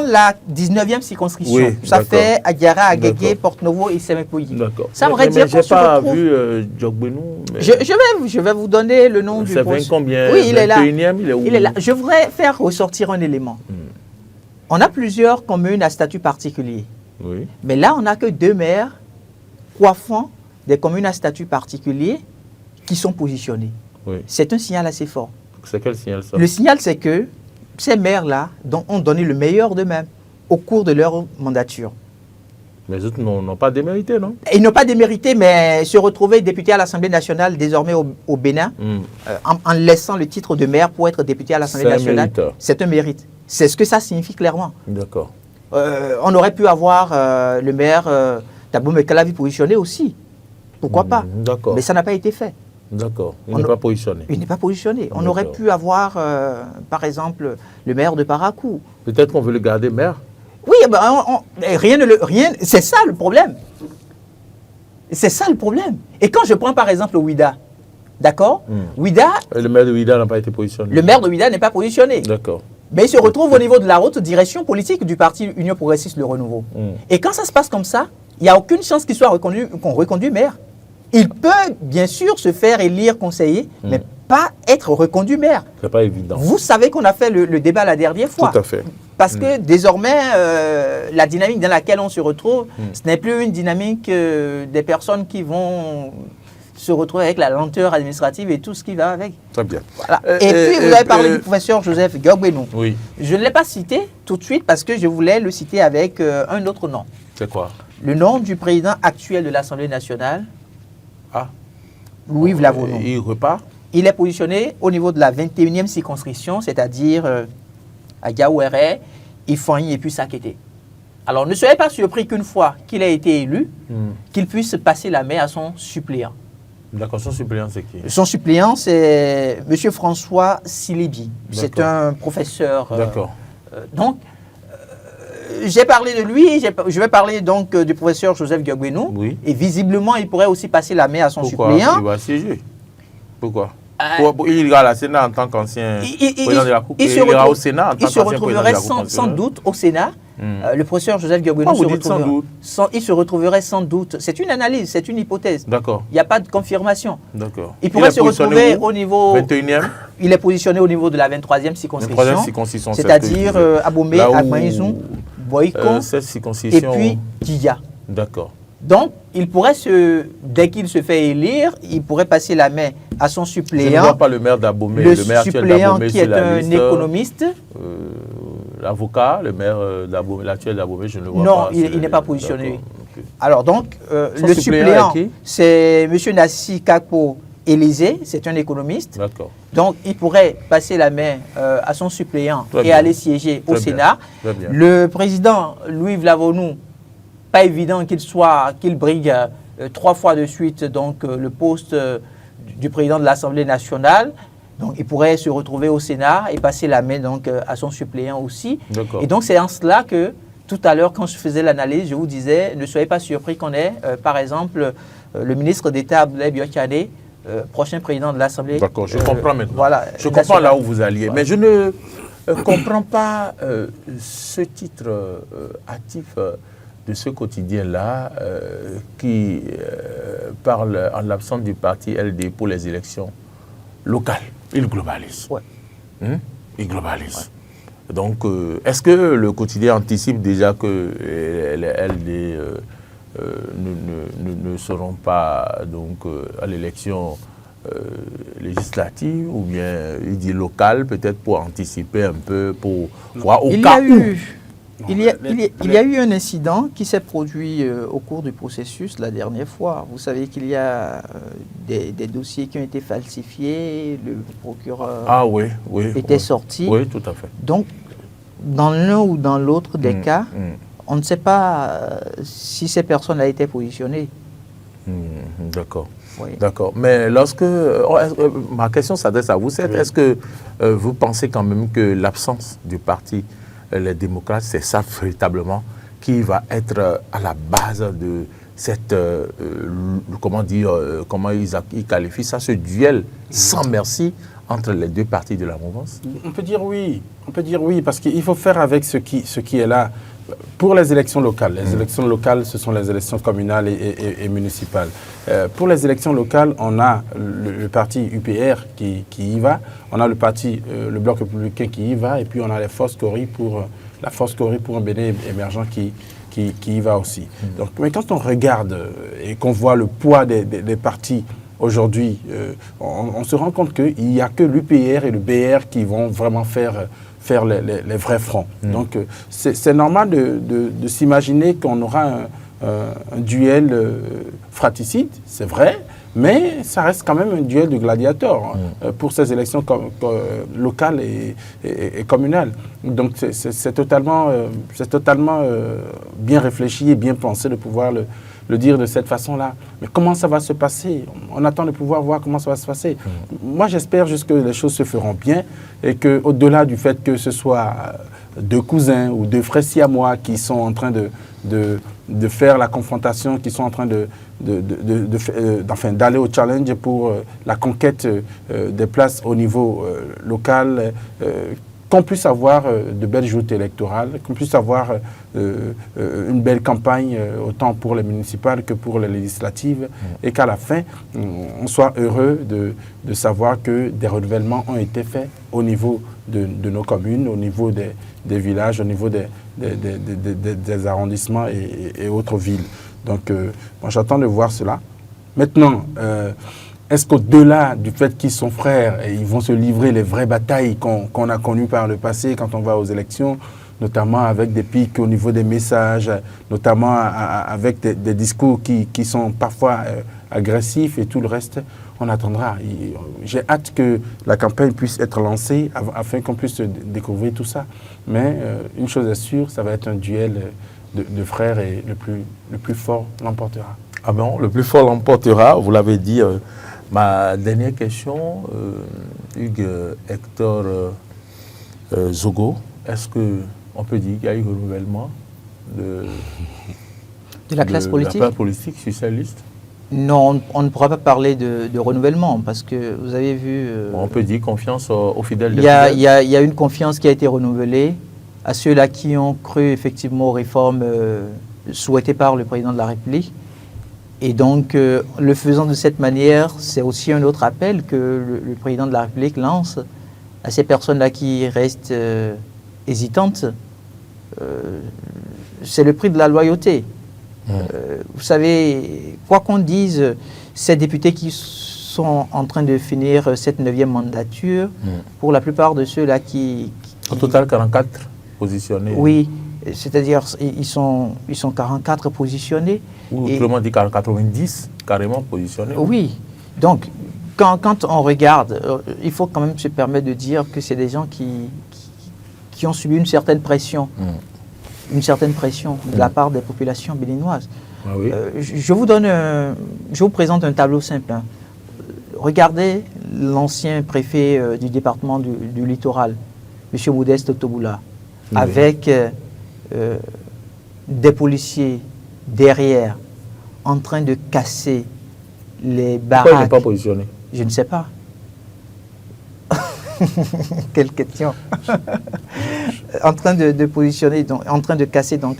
la 19e circonscription. Oui, Ça d'accord. fait Adiara, Agege, D'accord. Porte-Nouveau et Semepoyi. D'accord. Ça voudrait dire j'ai qu'on se pas retrouve. vu Djogbenou. mais Je vais vous donner le nom du C'est 20 poste. combien? Oui, il est là. 21e, il est où? Il est là. Je voudrais faire ressortir un élément. On a plusieurs communes à statut particulier. Oui. Mais là, on n'a que 2 maires coiffant des communes à statut particulier qui sont positionnés. Oui. C'est un signal assez fort. C'est quel signal ça? Le signal, c'est que ces maires-là ont donné le meilleur d'eux-mêmes au cours de leur mandature. Les autres n'ont pas démérité, non? Ils n'ont pas démérité, mais se retrouver député à l'Assemblée nationale, désormais au Bénin, en laissant le titre de maire pour être député à l'Assemblée C'est un nationale, mérite. c'est un mérite. C'est ce que ça signifie clairement. D'accord. On aurait pu avoir le maire Thabo Mekalavi positionné aussi. Pourquoi pas? D'accord. Mais ça n'a pas été fait. D'accord. Il On n'est a- pas positionné. Il n'est pas positionné. On D'accord. aurait pu avoir, par exemple, le maire de Parakou. Peut-être qu'on veut le garder maire. Oui, ben, rien, c'est ça le problème. C'est ça le problème. Et quand je prends par exemple Ouida, d'accord? Ouida, Le maire de Ouida n'a pas été positionné. le maire de Ouida n'est pas positionné. D'accord. Mais il se retrouve au niveau de la haute direction politique du parti Union Progressiste Le Renouveau. Et quand ça se passe comme ça, il n'y a aucune chance qu'il soit qu'on reconduit maire. Il peut bien sûr se faire élire conseiller, mais pas être reconduit maire. C'est pas évident. Vous savez qu'on a fait le débat la dernière fois. Tout à fait. Parce que désormais, la dynamique dans laquelle on se retrouve, ce n'est plus une dynamique des personnes qui vont se retrouver avec la lenteur administrative et tout ce qui va avec. Très bien. Voilà. Et puis, vous avez parlé du professeur Joseph Gogbenou. Oui. Je ne l'ai pas cité tout de suite parce que je voulais le citer avec un autre nom. C'est quoi? Le nom du président actuel de l'Assemblée nationale, Ah. Louis Vlavono. Il repart? Il est positionné au niveau de la 21e circonscription, c'est-à-dire à Gaouéré, Ifanyi et puis Sakété. Alors ne soyez pas surpris qu'une fois qu'il a été élu, qu'il puisse passer la main à son suppléant. D'accord, son suppléant, c'est qui? Son suppléant, c'est M. François Silibi. C'est D'accord. un professeur. D'accord. Donc, j'ai parlé de lui, je vais parler donc du professeur Joseph Gogbenou. Oui. Et visiblement, il pourrait aussi passer la main à son Pourquoi? suppléant. Il va siéger. Pourquoi? Il ira à la Sénat en tant qu'ancien président de la Cour. Il ira au Sénat en tant qu'ancien président de la Cour. Il se retrouverait sans doute au Sénat. Le professeur Joseph Guergueno il se retrouverait sans doute. C'est une analyse, c'est une hypothèse. D'accord. Il n'y a pas de confirmation. D'accord. Il pourrait se retrouver au niveau... 21e. Il est positionné au niveau de la 23e circonscription. C'est-à-dire Abomey, Agmaïzou, Boyko et puis Dija. D'accord. Donc, il pourrait dès qu'il se fait élire, il pourrait passer la main à son suppléant. Je ne vois pas le maire d'Abomey, le maire suppléant qui est un économiste. L'avocat, le maire d'Abomey, l'actuel d'Abomey, je ne le vois pas. Non, il n'est pas positionné. Okay. Alors donc, le suppléant, c'est M. Nassi Kakpo Élysée, c'est un économiste. D'accord. Donc, il pourrait passer la main à son suppléant et aller siéger au Sénat. Le président Louis Vlavonou, pas évident qu'il brigue 3 fois de suite donc, le poste du président de l'Assemblée nationale. Donc, il pourrait se retrouver au Sénat et passer la main donc, à son suppléant aussi. Et donc, c'est en cela que, tout à l'heure, quand je faisais l'analyse, je vous disais, ne soyez pas surpris qu'on ait, par exemple, le ministre d'État Abdoulaye Biokane, prochain président de l'Assemblée. D'accord, je comprends maintenant. Voilà, je comprends là où vous alliez. Mais je ne comprends pas ce titre hâtif de ce quotidien-là qui parle en l'absence du parti LD pour les élections locales. Il globalise. Ouais. Il globalise. Ouais. Donc, est-ce que le quotidien anticipe déjà que les LD ne seront pas donc, à l'élection législative ou bien il dit locale, peut-être pour anticiper un peu, pour voir au cas où. Il y a eu un incident qui s'est produit au cours du processus la dernière fois. Vous savez qu'il y a des dossiers qui ont été falsifiés, le procureur était sorti. Oui, tout à fait. Donc, dans l'un ou dans l'autre des cas, on ne sait pas si ces personnes ont été positionnées. D'accord. Oui. D'accord. Mais lorsque... ma question s'adresse à vous, est-ce que vous pensez quand même que l'absence du parti les démocrates, c'est ça véritablement qui va être à la base de cette, comment ils qualifient ça, ce duel sans merci entre les deux partis de la mouvance? On peut dire oui, parce qu'il faut faire avec ce qui est là. Pour les élections locales, élections locales, ce sont les élections communales et municipales. Pour les élections locales, on a le parti UPR qui y va, on a le Bloc républicain qui y va, et puis on a la Force Cori pour un Bénin émergent qui y va aussi. Donc, mais quand on regarde et qu'on voit le poids des partis aujourd'hui, on se rend compte qu'il n'y a que l'UPR et le BR qui vont vraiment faire les vrais fronts. Donc, c'est normal de s'imaginer qu'on aura un duel fratricide, c'est vrai, mais ça reste quand même un duel de gladiateurs pour ces élections locales et communales. Donc, c'est totalement bien réfléchi et bien pensé de pouvoir le dire de cette façon-là. Mais comment ça va se passer? On attend de pouvoir voir comment ça va se passer. Moi, j'espère juste que les choses se feront bien et qu'au-delà du fait que ce soit deux cousins ou deux frères siamois qui sont en train de faire la confrontation, qui sont en train d'aller au challenge pour la conquête des places au niveau local, qu'on puisse avoir de belles joutes électorales, qu'on puisse avoir une belle campagne autant pour les municipales que pour les législatives et qu'à la fin, on soit heureux de savoir que des renouvellements ont été faits au niveau de nos communes, au niveau des villages, au niveau des arrondissements et autres villes. Donc, moi, j'attends de voir cela. Maintenant, est-ce qu'au-delà du fait qu'ils sont frères et ils vont se livrer les vraies batailles qu'on a connues par le passé quand on va aux élections, notamment avec des pics au niveau des messages, notamment avec des discours qui sont parfois agressifs et tout le reste, on attendra. J'ai hâte que la campagne puisse être lancée afin qu'on puisse découvrir tout ça. Mais une chose est sûre, ça va être un duel de frères et le plus fort l'emportera. Ah bon, le plus fort l'emportera, vous l'avez dit. Ma dernière question, Hugues Hector Zogo, est-ce qu'on peut dire qu'il y a eu renouvellement de la classe politique sur cette liste? Non, on ne pourra pas parler de renouvellement parce que vous avez vu... On peut dire confiance aux fidèles de il y a une confiance qui a été renouvelée à ceux-là qui ont cru effectivement aux réformes souhaitées par le président de la République. Et donc, le faisant de cette manière, c'est aussi un autre appel que le président de la République lance à ces personnes-là qui restent hésitantes. C'est le prix de la loyauté. Vous savez, quoi qu'on dise, ces députés qui sont en train de finir cette 9e mandature, pour la plupart de ceux-là qui... Au total, 44 positionnés. Oui, c'est-à-dire ils sont 44 positionnés. Ou autrement dit 90 carrément positionnés. Oui, donc quand on regarde, il faut quand même se permettre de dire que c'est des gens qui ont subi une certaine pression. Une certaine pression de la part des populations béninoises. Ah oui. Je vous présente un tableau simple. Hein. Regardez l'ancien préfet du département du littoral, M. Modeste Toboula, avec des policiers derrière, en train de casser les baraques. Pourquoi il n'est pas positionné? Je ne sais pas. Quelle question. En train de positionner, donc, en train de casser donc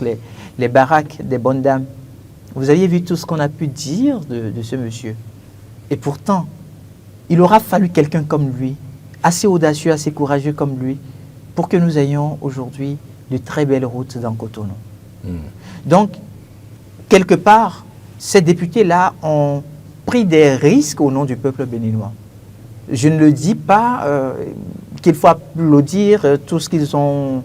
les baraques des bonnes dames. Vous aviez vu tout ce qu'on a pu dire de ce monsieur. Et pourtant, il aura fallu quelqu'un comme lui, assez audacieux, assez courageux comme lui, pour que nous ayons aujourd'hui de très belles routes dans Cotonou. Donc, quelque part, ces députés-là ont pris des risques au nom du peuple béninois. Je ne le dis pas qu'il faut applaudir tout ce qu'ils ont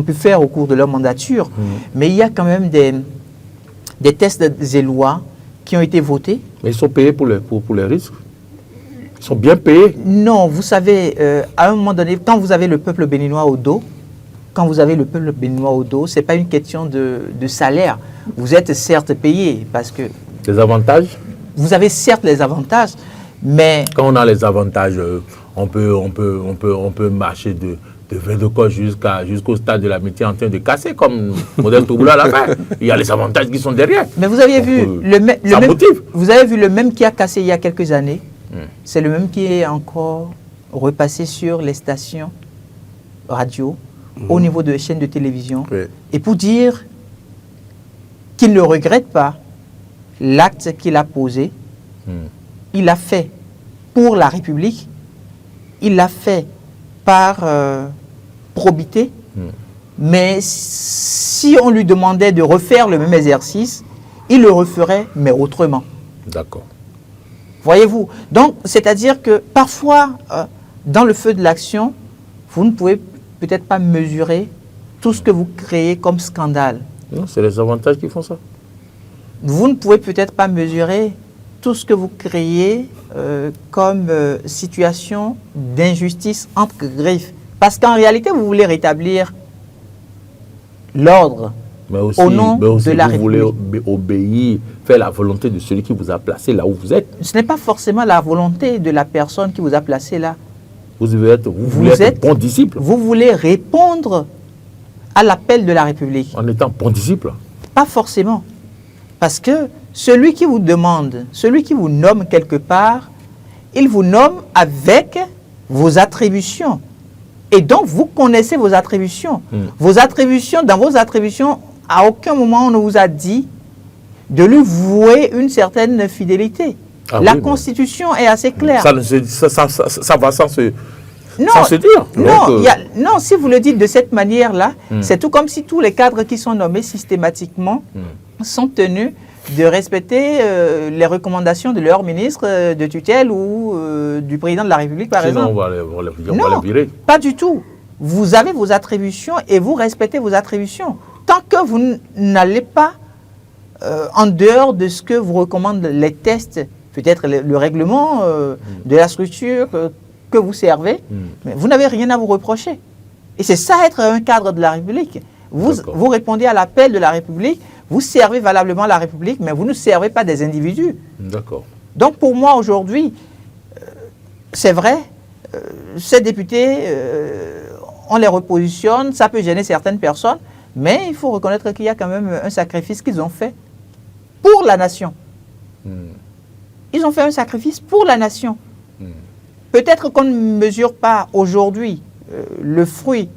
pu faire au cours de leur mandature, mais il y a quand même des tests et lois qui ont été votés. Mais ils sont payés pour les risques? Ils sont bien payés? Non, vous savez, à un moment donné, quand vous avez le peuple béninois au dos, ce n'est pas une question de salaire. Vous êtes certes payé parce que... Les avantages? Vous avez certes les avantages, mais... Quand on a les avantages, on peut marcher de Vin-de-Côte jusqu'au stade de l'amitié en train de casser, comme Modeste Toboula l'a fait. Il y a les avantages qui sont derrière. Mais vous aviez vu ça motive. Vous avez vu le même qui a cassé il y a quelques années. C'est le même qui est encore repassé sur les stations radio, au niveau de chaînes de télévision. Oui. Et pour dire qu'il ne regrette pas l'acte qu'il a posé, il l'a fait pour la République, il l'a fait par probité, mais si on lui demandait de refaire le même exercice, il le referait, mais autrement. D'accord. Voyez-vous? Donc, c'est-à-dire que parfois, dans le feu de l'action, vous ne pouvez peut-être pas mesurer tout ce que vous créez comme scandale. Non, c'est les avantages qui font ça. Vous ne pouvez peut-être pas mesurer tout ce que vous créez comme situation d'injustice entre griffes. Parce qu'en réalité, vous voulez rétablir l'ordre au nom de la République. Vous voulez obéir, faire la volonté de celui qui vous a placé là où vous êtes. Ce n'est pas forcément la volonté de la personne qui vous a placé là. Vous voulez être bon disciple. Vous voulez répondre à l'appel de la République. En étant bon disciple. Pas forcément. Parce que celui qui vous demande, celui qui vous nomme quelque part, il vous nomme avec vos attributions. Et donc, vous connaissez vos attributions. Vos attributions, dans vos attributions, à aucun moment on ne vous a dit de lui vouer une certaine fidélité. La Constitution est assez claire. Ça va sans se dire. Non, non, si vous le dites de cette manière-là, c'est tout comme si tous les cadres qui sont nommés systématiquement sont tenus de respecter les recommandations de leur ministre de tutelle ou du président de la République, par exemple. Sinon, on va les virer. Pas du tout. Vous avez vos attributions et vous respectez vos attributions. Tant que vous n'allez pas en dehors de ce que vous recommandent les tests, peut-être le règlement de la structure que vous servez, mais vous n'avez rien à vous reprocher. Et c'est ça être un cadre de la République. Vous répondez à l'appel de la République, vous servez valablement la République, mais vous ne servez pas des individus. D'accord. Donc pour moi aujourd'hui, c'est vrai, ces députés, on les repositionne, ça peut gêner certaines personnes, mais il faut reconnaître qu'il y a quand même un sacrifice qu'ils ont fait pour la nation. ils ont fait un sacrifice pour la nation. Peut-être qu'on ne mesure pas aujourd'hui le fruit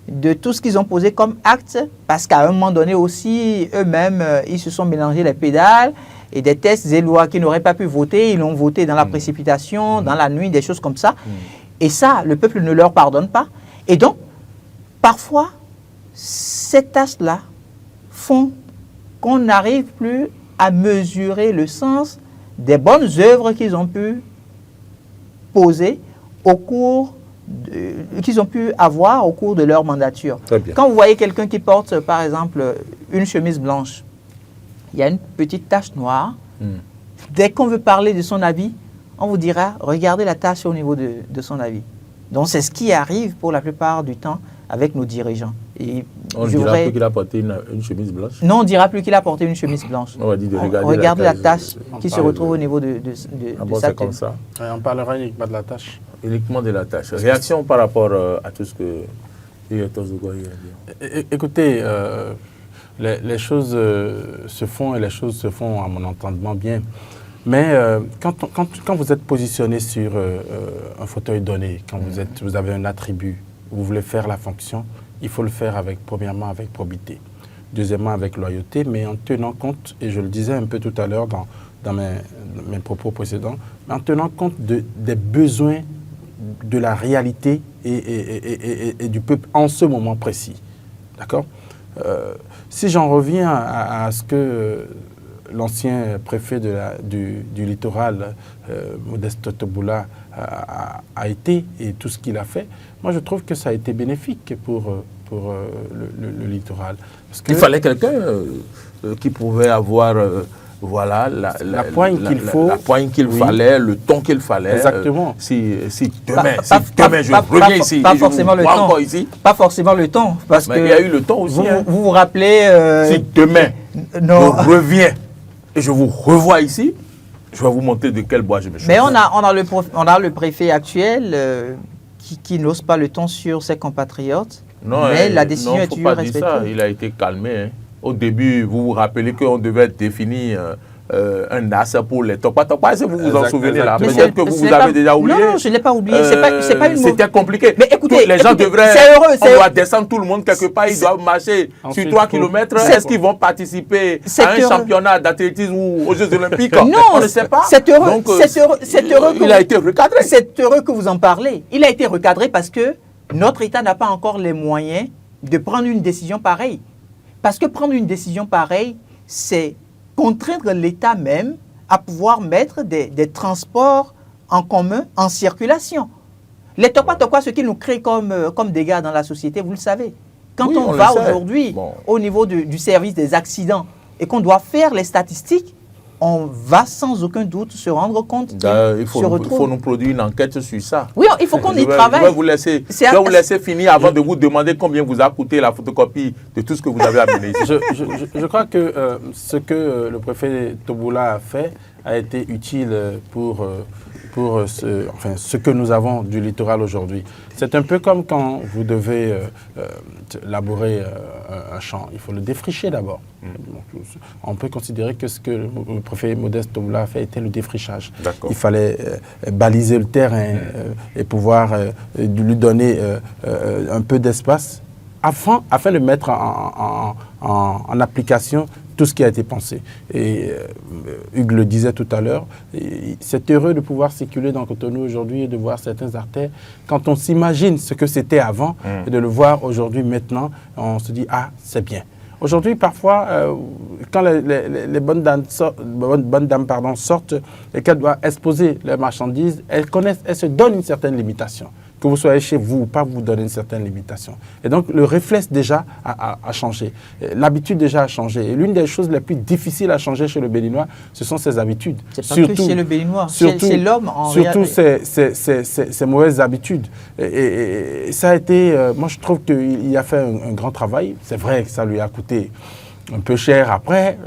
de tout ce qu'ils ont posé comme acte, parce qu'à un moment donné aussi, eux-mêmes, ils se sont mélangés les pédales, et des textes et lois qui n'auraient pas pu voter, ils l'ont voté dans la précipitation, dans la nuit, des choses comme ça. Et ça, le peuple ne leur pardonne pas. Et donc, parfois, ces tâches-là font qu'on n'arrive plus à mesurer le sens des bonnes œuvres qu'ils ont pu poser au cours qu'ils ont pu avoir au cours de leur mandature. Quand vous voyez quelqu'un qui porte, par exemple, une chemise blanche, il y a une petite tache noire. Dès qu'on veut parler de son avis, on vous dira, regardez la tache au niveau de son avis. Donc, c'est ce qui arrive pour la plupart du temps avec nos dirigeants. Et on ne dira plus qu'il a porté une chemise blanche? Non, on ne dira plus qu'il a porté une chemise blanche. On va dire de regarder la tache qui se retrouve au niveau de sa tête. Comme ça. On parlera uniquement de la tâche. Uniquement de la tâche. Réaction par rapport à tout ce que Huguetto Zogo a dit. Écoutez, les choses se font et les choses se font à mon entendement bien. Mais quand vous êtes positionné sur un fauteuil donné, quand vous avez un attribut, vous voulez faire la fonction, il faut le faire premièrement avec probité, deuxièmement avec loyauté, mais en tenant compte, et je le disais un peu tout à l'heure dans mes propos précédents, en tenant compte des besoins de la réalité et du peuple en ce moment précis. D'accord ? Si j'en reviens à ce que l'ancien préfet du littoral, Modeste Toboula, a été et tout ce qu'il a fait, moi je trouve que ça a été bénéfique pour le littoral. Parce que il fallait quelqu'un qui pouvait avoir voilà, la poigne qu'il faut. La poigne qu'il fallait, le ton qu'il fallait. Exactement. Si demain je reviens ici, pas forcément le ton. Ici, pas forcément le ton. Parce que il y a eu le ton aussi. Vous vous rappelez... si demain, je reviens et je vous revois ici, je vais vous montrer de quel bois je me chauffe. Mais on a le préfet actuel qui n'ose pas le ton sur ses compatriotes. Non, mais la décision est toujours respectée. Il a été calmé. Hein. Au début, vous vous rappelez qu'on devait définir un as pour les Tokpa. Est-ce que vous vous en souvenez là? Peut-être que vous avez déjà oublié. Non, je ne l'ai pas oublié. C'est pas une C'était compliqué. Mais écoutez, les gens devraient. C'est heureux. On doit descendre tout le monde quelque part. Ils doivent marcher sur 3 km. Est-ce qu'ils vont participer à un championnat d'athlétisme ou aux Jeux Olympiques? Non, on ne sait pas. C'est heureux. Il a été recadré. C'est heureux que vous en parlez. Il a été recadré parce que notre État n'a pas encore les moyens de prendre une décision pareille. Parce que prendre une décision pareille, c'est contraindre l'État même à pouvoir mettre des transports en commun en circulation. Les Tokpa, ce qui nous crée comme dégâts dans la société, vous le savez. Quand on va aujourd'hui au niveau du service des accidents et qu'on doit faire les statistiques, on va sans aucun doute se rendre compte il faut nous produire une enquête sur ça. Oui, il faut qu'on y travaille. Je vais vous laisser finir avant de vous demander combien vous a coûté la photocopie de tout ce que vous avez amené ici. Je crois que ce que le préfet Toboula a fait a été utile pour ce que nous avons du littoral aujourd'hui. C'est un peu comme quand vous devez labourer un champ. Il faut le défricher d'abord. On peut considérer que ce que le préfet Modeste Toboula a fait était le défrichage. Il fallait baliser le terrain et pouvoir lui donner un peu d'espace afin de mettre en application tout ce qui a été pensé. Et Hugues le disait tout à l'heure, c'est heureux de pouvoir circuler dans Cotonou aujourd'hui et de voir certaines artères. Quand on s'imagine ce que c'était avant et de le voir aujourd'hui, maintenant, on se dit « Ah, c'est bien ». Aujourd'hui, parfois, quand les bonnes dames sortent et qu'elles doivent exposer leurs marchandises, elles se donnent une certaine limitation. Que vous soyez chez vous ou pas, vous donnez une certaine limitation. Et donc, le réflexe déjà a changé. L'habitude déjà a changé. Et l'une des choses les plus difficiles à changer chez le Béninois, ce sont ses habitudes. C'est pas que chez le Béninois, c'est l'homme en réalité. Surtout ses mauvaises habitudes. Et ça a été... moi, je trouve qu'il a fait un grand travail. C'est vrai que ça lui a coûté un peu cher après.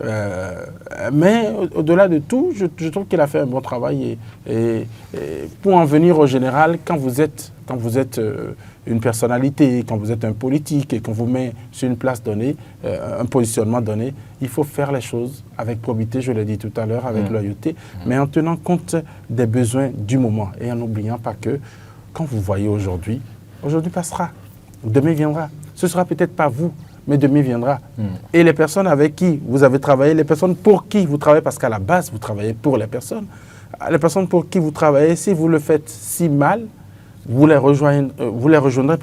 Mais au-delà de tout, je trouve qu'il a fait un bon travail. Et pour en venir au général, quand vous êtes une personnalité, quand vous êtes un politique et qu'on vous met sur une place donnée, un positionnement donné, il faut faire les choses avec probité, je l'ai dit tout à l'heure, avec loyauté, mais en tenant compte des besoins du moment et en n'oubliant pas que quand vous voyez aujourd'hui passera, demain viendra. Ce ne sera peut-être pas vous, mais demain viendra. Et les personnes avec qui vous avez travaillé, les personnes pour qui vous travaillez, parce qu'à la base, vous travaillez pour les personnes pour qui vous travaillez, si vous le faites si mal, vous les rejoindrez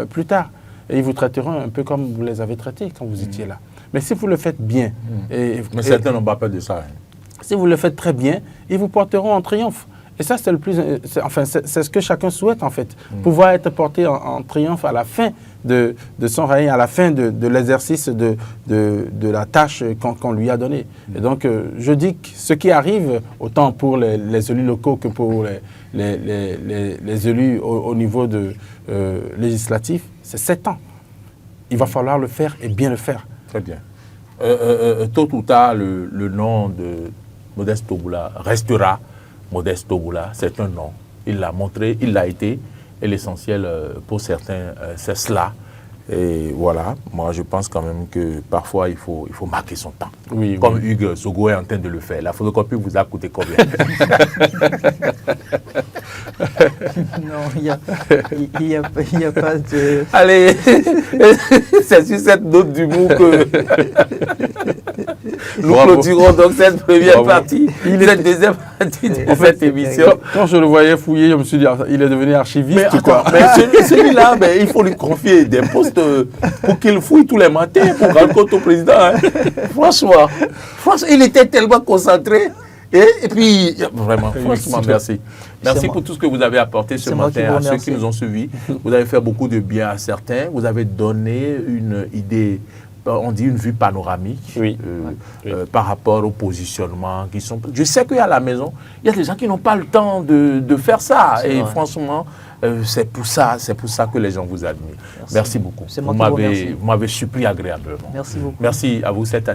plus tard. Et ils vous traiteront un peu comme vous les avez traités quand vous étiez là. Mais si vous le faites bien... Mais certains n'ont pas peur de ça. Si vous le faites très bien, ils vous porteront en triomphe. Et ça, c'est le plus, c'est ce que chacun souhaite, en fait. Pouvoir être porté en triomphe à la fin de son règne, à la fin de l'exercice de la tâche qu'on lui a donnée. Et donc, je dis que ce qui arrive, autant pour les élus locaux que pour les élus au niveau législatif, c'est 7 ans. Il va falloir le faire et bien le faire. Très bien. Tôt ou tard, le nom de Modeste Togoula restera Modeste Togoula, c'est un nom. Il l'a montré, il l'a été. Et l'essentiel pour certains, c'est cela. Et voilà, moi je pense quand même que parfois il faut marquer son temps. Oui, comme Hugues Sogo est en train de le faire. La photocopie vous a coûté combien? Non, il n'y a pas de... Allez, c'est sur cette note d'humour que nous clôturons donc cette première partie, cette deuxième partie de cette émission. Quand je le voyais fouiller, je me suis dit, il est devenu archiviste. Mais celui-là, il faut lui confier des postes pour qu'il fouille tous les matins pour rendre compte au président. Hein. Franchement, il était tellement concentré. Et puis, vraiment, franchement, merci. Merci pour tout ce que vous avez apporté ce matin à ceux qui nous ont suivis. Vous avez fait beaucoup de bien à certains. Vous avez donné une idée, on dit une vue panoramique par rapport au positionnement qui sont... Je sais qu'à la maison, il y a des gens qui n'ont pas le temps de faire ça. Et franchement, c'est pour ça que les gens vous admirent. Merci beaucoup. Vous m'avez surpris agréablement. Merci beaucoup. Merci à vous, cette